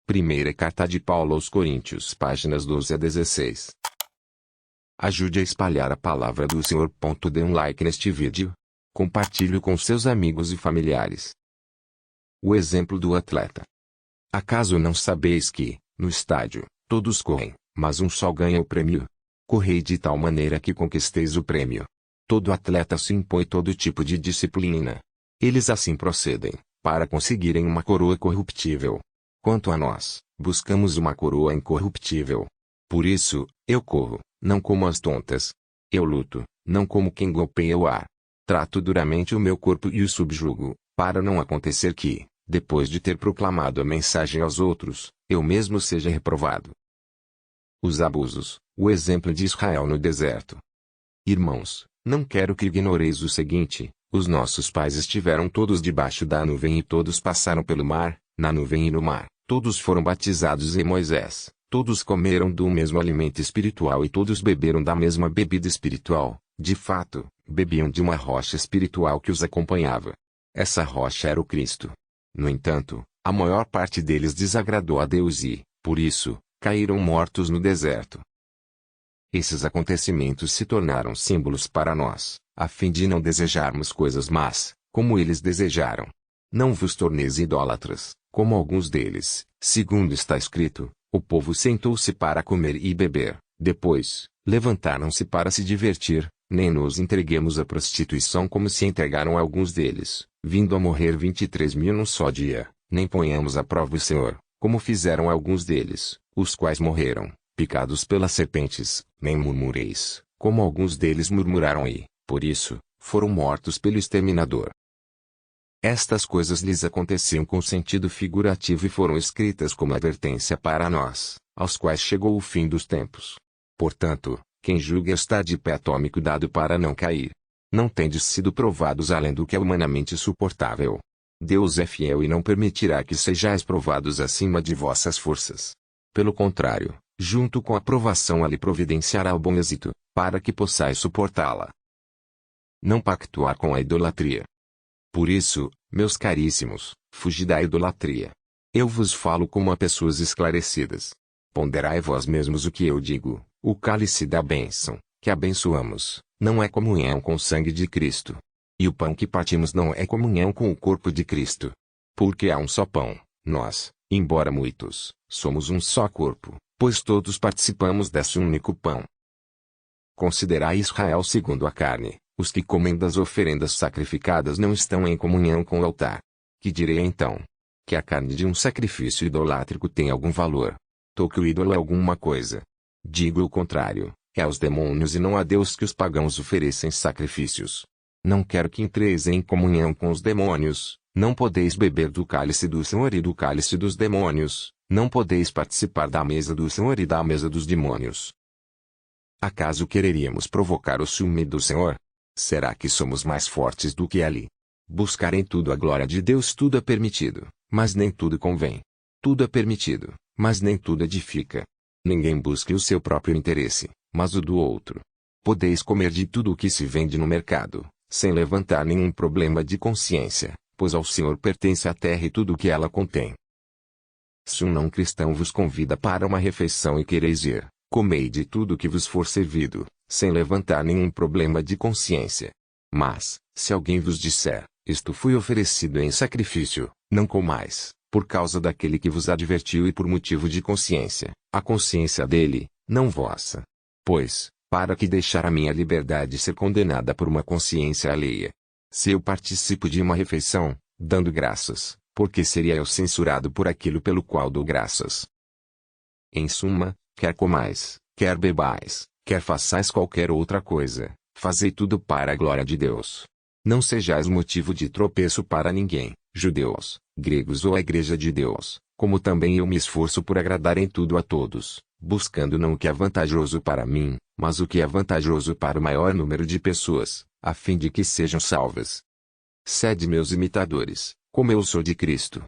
Primeira carta de Paulo aos Coríntios, páginas 12 a 16. Ajude a espalhar a palavra do Senhor. Dê um like neste vídeo. Compartilhe com seus amigos e familiares. O exemplo do atleta. Acaso não sabeis que, no estádio, todos correm, mas um só ganha o prêmio? Correi de tal maneira que conquisteis o prêmio. Todo atleta se impõe todo tipo de disciplina. Eles assim procedem, para conseguirem uma coroa corruptível. Quanto a nós, buscamos uma coroa incorruptível. Por isso, eu corro, não como as tontas. Eu luto, não como quem golpeia o ar. Trato duramente o meu corpo e o subjugo, para não acontecer que, depois de ter proclamado a mensagem aos outros, eu mesmo seja reprovado. Os abusos, o exemplo de Israel no deserto. Irmãos, não quero que ignoreis o seguinte: os nossos pais estiveram todos debaixo da nuvem e todos passaram pelo mar, na nuvem e no mar, todos foram batizados em Moisés, todos comeram do mesmo alimento espiritual e todos beberam da mesma bebida espiritual. De fato, bebiam de uma rocha espiritual que os acompanhava. Essa rocha era o Cristo. No entanto, a maior parte deles desagradou a Deus e, por isso, caíram mortos no deserto. Esses acontecimentos se tornaram símbolos para nós, a fim de não desejarmos coisas más, como eles desejaram. Não vos torneis idólatras, como alguns deles, segundo está escrito: o povo sentou-se para comer e beber, depois, levantaram-se para se divertir. Nem nos entreguemos à prostituição como se entregaram alguns deles, vindo a morrer 23.000 num só dia, nem ponhamos à prova o Senhor, como fizeram alguns deles, os quais morreram, picados pelas serpentes, nem murmureis, como alguns deles murmuraram e, por isso, foram mortos pelo exterminador. Estas coisas lhes aconteciam com sentido figurativo e foram escritas como advertência para nós, aos quais chegou o fim dos tempos. Portanto, quem julga está de pé, tome cuidado para não cair. Não tendes sido provados além do que é humanamente suportável. Deus é fiel e não permitirá que sejais provados acima de vossas forças. Pelo contrário, junto com a provação lhe providenciará o bom êxito, para que possais suportá-la. Não pactuar com a idolatria. Por isso, meus caríssimos, fugi da idolatria. Eu vos falo como a pessoas esclarecidas. Ponderai vós mesmos o que eu digo. O cálice da bênção, que abençoamos, não é comunhão com o sangue de Cristo. E o pão que partimos não é comunhão com o corpo de Cristo. Porque há um só pão, nós, embora muitos, somos um só corpo, pois todos participamos desse único pão. Considerai Israel segundo a carne: os que comem das oferendas sacrificadas não estão em comunhão com o altar. Que direi então? Que a carne de um sacrifício idolátrico tem algum valor? Que o ídolo é alguma coisa? Digo o contrário, é aos demônios e não a Deus que os pagãos oferecem sacrifícios. Não quero que entreis em comunhão com os demônios, não podeis beber do cálice do Senhor e do cálice dos demônios, não podeis participar da mesa do Senhor e da mesa dos demônios. Acaso quereríamos provocar o ciúme do Senhor? Será que somos mais fortes do que Ele? Buscar em tudo a glória de Deus. Tudo é permitido, mas nem tudo convém. Tudo é permitido, mas nem tudo edifica. Ninguém busque o seu próprio interesse, mas o do outro. Podeis comer de tudo o que se vende no mercado, sem levantar nenhum problema de consciência, pois ao Senhor pertence a terra e tudo o que ela contém. Se um não cristão vos convida para uma refeição e quereis ir, comei de tudo o que vos for servido, sem levantar nenhum problema de consciência. Mas, se alguém vos disser: isto foi oferecido em sacrifício, não comais, por causa daquele que vos advertiu e por motivo de consciência, a consciência dele, não vossa. Pois, para que deixar a minha liberdade ser condenada por uma consciência alheia? Se eu participo de uma refeição, dando graças, por que seria eu censurado por aquilo pelo qual dou graças? Em suma, quer comais, quer bebais, quer façais qualquer outra coisa, fazei tudo para a glória de Deus. Não sejais motivo de tropeço para ninguém, judeus, gregos ou a Igreja de Deus, como também eu me esforço por agradar em tudo a todos, buscando não o que é vantajoso para mim, mas o que é vantajoso para o maior número de pessoas, a fim de que sejam salvas. Sede meus imitadores, como eu sou de Cristo.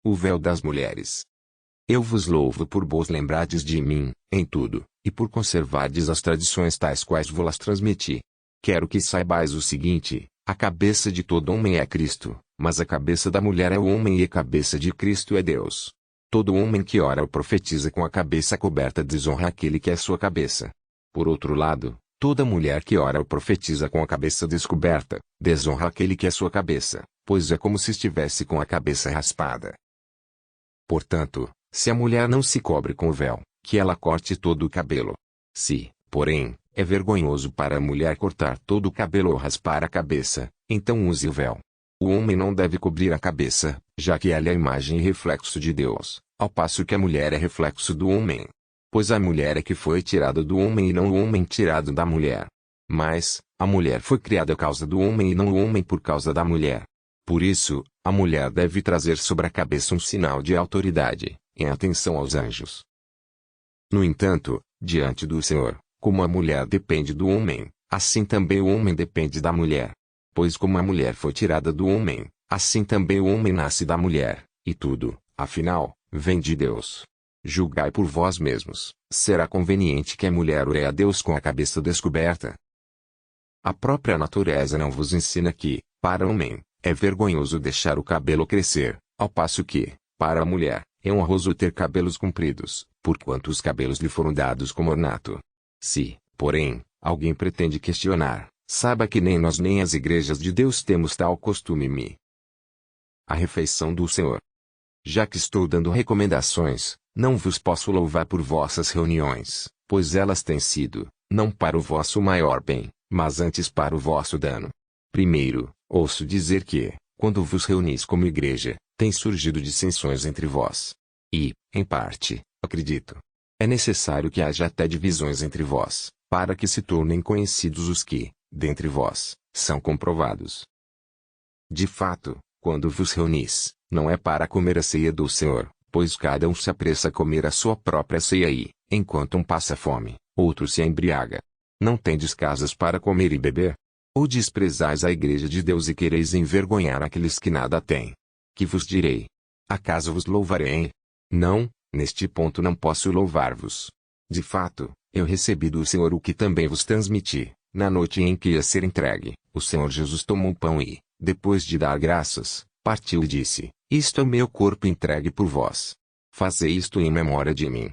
O véu das mulheres. Eu vos louvo por vos lembrardes de mim, em tudo, e por conservardes as tradições tais quais vos las transmiti. Quero que saibais o seguinte: a cabeça de todo homem é Cristo, mas a cabeça da mulher é o homem e a cabeça de Cristo é Deus. Todo homem que ora ou profetiza com a cabeça coberta desonra aquele que é sua cabeça. Por outro lado, toda mulher que ora ou profetiza com a cabeça descoberta, desonra aquele que é sua cabeça, pois é como se estivesse com a cabeça raspada. Portanto, se a mulher não se cobre com o véu, que ela corte todo o cabelo. Se, porém, é vergonhoso para a mulher cortar todo o cabelo ou raspar a cabeça, então use o véu. O homem não deve cobrir a cabeça, já que ela é a imagem e reflexo de Deus, ao passo que a mulher é reflexo do homem. Pois a mulher é que foi tirada do homem e não o homem tirado da mulher. Mas, a mulher foi criada a causa do homem e não o homem por causa da mulher. Por isso, a mulher deve trazer sobre a cabeça um sinal de autoridade, em atenção aos anjos. No entanto, diante do Senhor, como a mulher depende do homem, assim também o homem depende da mulher. Pois como a mulher foi tirada do homem, assim também o homem nasce da mulher, e tudo, afinal, vem de Deus. Julgai por vós mesmos, será conveniente que a mulher ore a Deus com a cabeça descoberta? A própria natureza não vos ensina que, para o homem, é vergonhoso deixar o cabelo crescer, ao passo que, para a mulher, é honroso ter cabelos compridos, porquanto os cabelos lhe foram dados como ornato. Se, porém, alguém pretende questionar, saiba que nem nós nem as igrejas de Deus temos tal costume. A refeição do Senhor. Já que estou dando recomendações, não vos posso louvar por vossas reuniões, pois elas têm sido, não para o vosso maior bem, mas antes para o vosso dano. Primeiro, ouço dizer que, quando vos reunis como igreja, têm surgido dissensões entre vós. E, em parte, acredito. É necessário que haja até divisões entre vós, para que se tornem conhecidos os que, dentre vós, são comprovados. De fato, quando vos reunis, não é para comer a ceia do Senhor, pois cada um se apressa a comer a sua própria ceia e, enquanto um passa fome, outro se embriaga. Não tendes casas para comer e beber? Ou desprezais a igreja de Deus e quereis envergonhar aqueles que nada têm? Que vos direi? Acaso vos louvarei? Não, neste ponto não posso louvar-vos. De fato, eu recebi do Senhor o que também vos transmiti. Na noite em que ia ser entregue, o Senhor Jesus tomou o pão e, depois de dar graças, partiu e disse: Isto é o meu corpo entregue por vós. Fazei isto em memória de mim.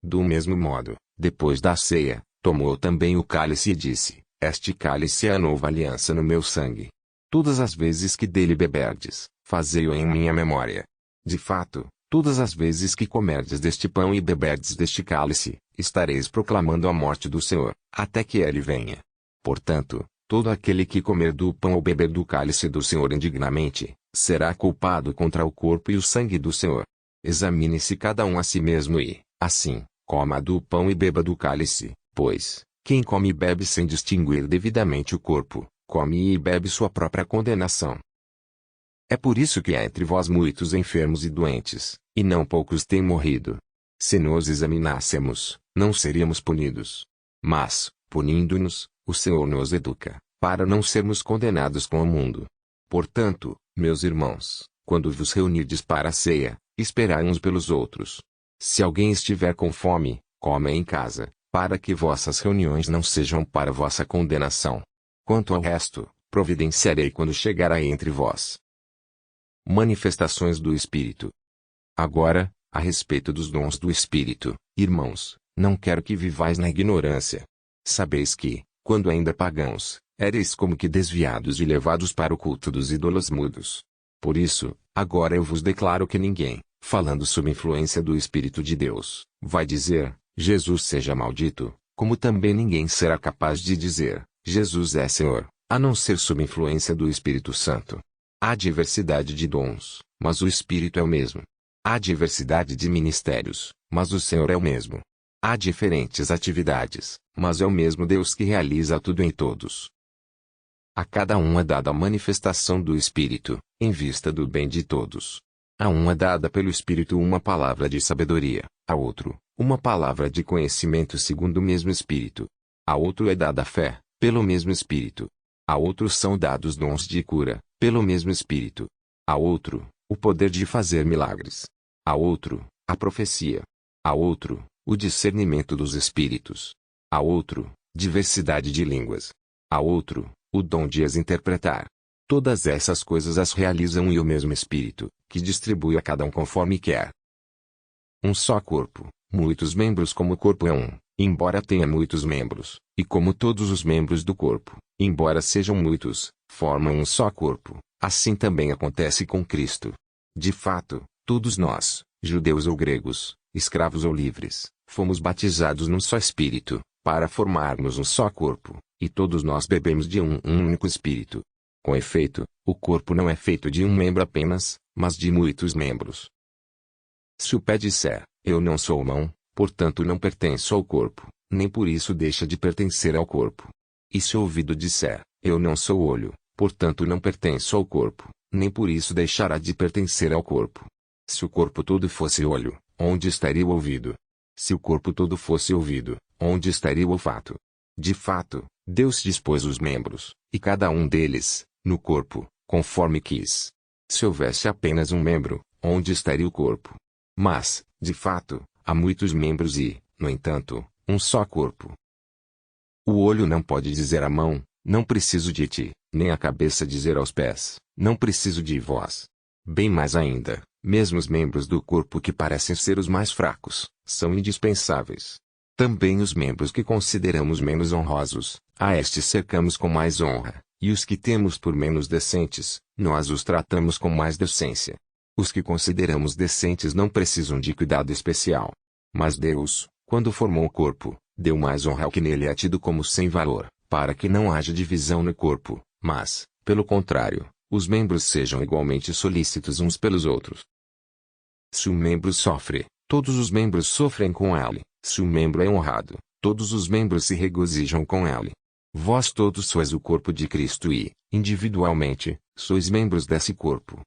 Do mesmo modo, depois da ceia, tomou também o cálice e disse: Este cálice é a nova aliança no meu sangue. Todas as vezes que dele beberdes, fazei-o em minha memória. De fato, todas as vezes que comerdes deste pão e beberdes deste cálice, estareis proclamando a morte do Senhor, até que ele venha. Portanto, todo aquele que comer do pão ou beber do cálice do Senhor indignamente, será culpado contra o corpo e o sangue do Senhor. Examine-se cada um a si mesmo e, assim, coma do pão e beba do cálice, pois, quem come e bebe sem distinguir devidamente o corpo, come e bebe sua própria condenação. É por isso que há entre vós muitos enfermos e doentes, e não poucos têm morrido. Se nos examinássemos, não seríamos punidos. Mas, punindo-nos, o Senhor nos educa, para não sermos condenados com o mundo. Portanto, meus irmãos, quando vos reunirdes para a ceia, esperai uns pelos outros. Se alguém estiver com fome, coma em casa, para que vossas reuniões não sejam para vossa condenação. Quanto ao resto, providenciarei quando chegar aí entre vós. Manifestações do Espírito. Agora, a respeito dos dons do Espírito, irmãos, não quero que vivais na ignorância. Sabeis que, quando ainda pagãos, éreis como que desviados e levados para o culto dos ídolos mudos. Por isso, agora eu vos declaro que ninguém, falando sob influência do Espírito de Deus, vai dizer, Jesus seja maldito, como também ninguém será capaz de dizer, Jesus é Senhor, a não ser sob influência do Espírito Santo. Há diversidade de dons, mas o Espírito é o mesmo. Há diversidade de ministérios, mas o Senhor é o mesmo. Há diferentes atividades, mas é o mesmo Deus que realiza tudo em todos. A cada um é dada a manifestação do Espírito, em vista do bem de todos. A um é dada pelo Espírito uma palavra de sabedoria, a outro, uma palavra de conhecimento segundo o mesmo Espírito. A outro é dada a fé, pelo mesmo Espírito. A outros são dados dons de cura, pelo mesmo Espírito. A outro, o poder de fazer milagres. A outro, a profecia. A outro, o discernimento dos espíritos. A outro, diversidade de línguas. A outro, o dom de as interpretar. Todas essas coisas as realiza um e o mesmo Espírito, que distribui a cada um conforme quer. Um só corpo, muitos membros como o corpo é um, embora tenha muitos membros, e como todos os membros do corpo, embora sejam muitos, formam um só corpo, assim também acontece com Cristo. De fato, todos nós, judeus ou gregos, escravos ou livres, fomos batizados num só Espírito, para formarmos um só corpo, e todos nós bebemos de um único Espírito. Com efeito, o corpo não é feito de um membro apenas, mas de muitos membros. Se o pé disser, eu não sou mão, portanto não pertenço ao corpo, nem por isso deixa de pertencer ao corpo. E se o ouvido disser, eu não sou olho, portanto não pertenço ao corpo, nem por isso deixará de pertencer ao corpo. Se o corpo todo fosse olho, onde estaria o ouvido? Se o corpo todo fosse ouvido, onde estaria o olfato? De fato, Deus dispôs os membros, e cada um deles, no corpo, conforme quis. Se houvesse apenas um membro, onde estaria o corpo? Mas, de fato, há muitos membros e, no entanto, um só corpo. O olho não pode dizer à mão, não preciso de ti, nem a cabeça dizer aos pés, não preciso de vós. Bem mais ainda, mesmo os membros do corpo que parecem ser os mais fracos, são indispensáveis. Também os membros que consideramos menos honrosos, a estes cercamos com mais honra, e os que temos por menos decentes, nós os tratamos com mais decência. Os que consideramos decentes não precisam de cuidado especial. Mas Deus, quando formou o corpo, deu mais honra ao que nele é tido como sem valor, para que não haja divisão no corpo, mas, pelo contrário, os membros sejam igualmente solícitos uns pelos outros. Se um membro sofre, todos os membros sofrem com ele. Se um membro é honrado, todos os membros se regozijam com ele. Vós todos sois o corpo de Cristo e, individualmente, sois membros desse corpo.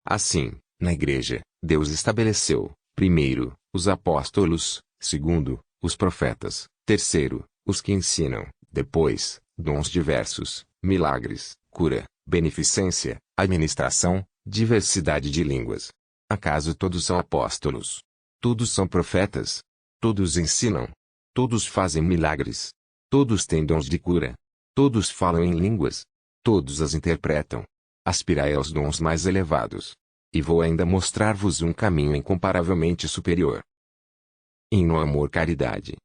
Assim, na Igreja, Deus estabeleceu, primeiro, os apóstolos, segundo, os profetas, terceiro, os que ensinam, depois, dons diversos, milagres, cura, beneficência, administração, diversidade de línguas. Acaso todos são apóstolos? Todos são profetas? Todos ensinam? Todos fazem milagres? Todos têm dons de cura? Todos falam em línguas? Todos as interpretam? Aspirai aos dons mais elevados. E vou ainda mostrar-vos um caminho incomparavelmente superior. E no amor caridade.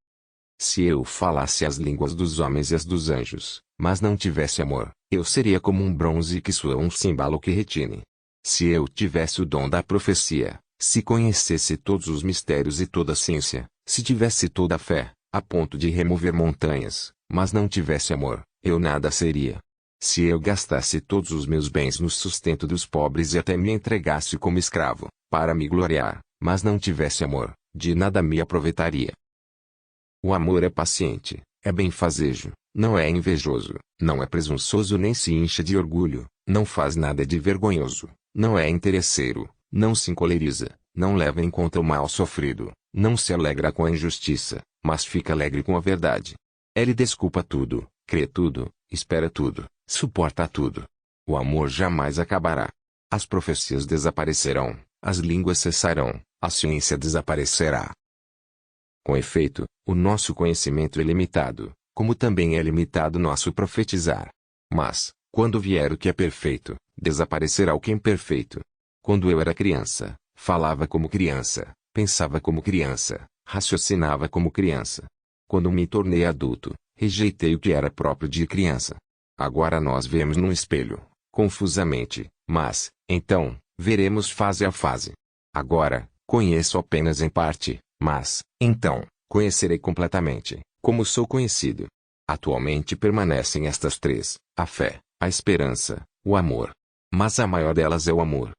Se eu falasse as línguas dos homens e as dos anjos, mas não tivesse amor, eu seria como um bronze que soa um cimbalo que retine. Se eu tivesse o dom da profecia, se conhecesse todos os mistérios e toda a ciência, se tivesse toda a fé, a ponto de remover montanhas, mas não tivesse amor, eu nada seria. Se eu gastasse todos os meus bens no sustento dos pobres e até me entregasse como escravo, para me gloriar, mas não tivesse amor, de nada me aproveitaria. O amor é paciente, é benfazejo, não é invejoso, não é presunçoso nem se incha de orgulho, não faz nada de vergonhoso, não é interesseiro, não se encoleriza, não leva em conta o mal sofrido, não se alegra com a injustiça, mas fica alegre com a verdade. Ele desculpa tudo, crê tudo, espera tudo, suporta tudo. O amor jamais acabará. As profecias desaparecerão, as línguas cessarão, a ciência desaparecerá. Com efeito, o nosso conhecimento é limitado, como também é limitado nosso profetizar. Mas, quando vier o que é perfeito, desaparecerá o que é imperfeito. Quando eu era criança, falava como criança, pensava como criança, raciocinava como criança. Quando me tornei adulto, rejeitei o que era próprio de criança. Agora nós vemos num espelho, confusamente, mas, então, veremos fase a fase. Agora, conheço apenas em parte, mas, então, conhecerei completamente, como sou conhecido. Atualmente permanecem estas três: a fé, a esperança, o amor. Mas a maior delas é o amor.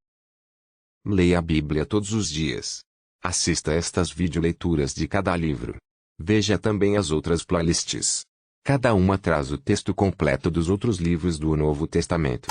Leia a Bíblia todos os dias. Assista a estas videoleituras de cada livro. Veja também as outras playlists. Cada uma traz o texto completo dos outros livros do Novo Testamento.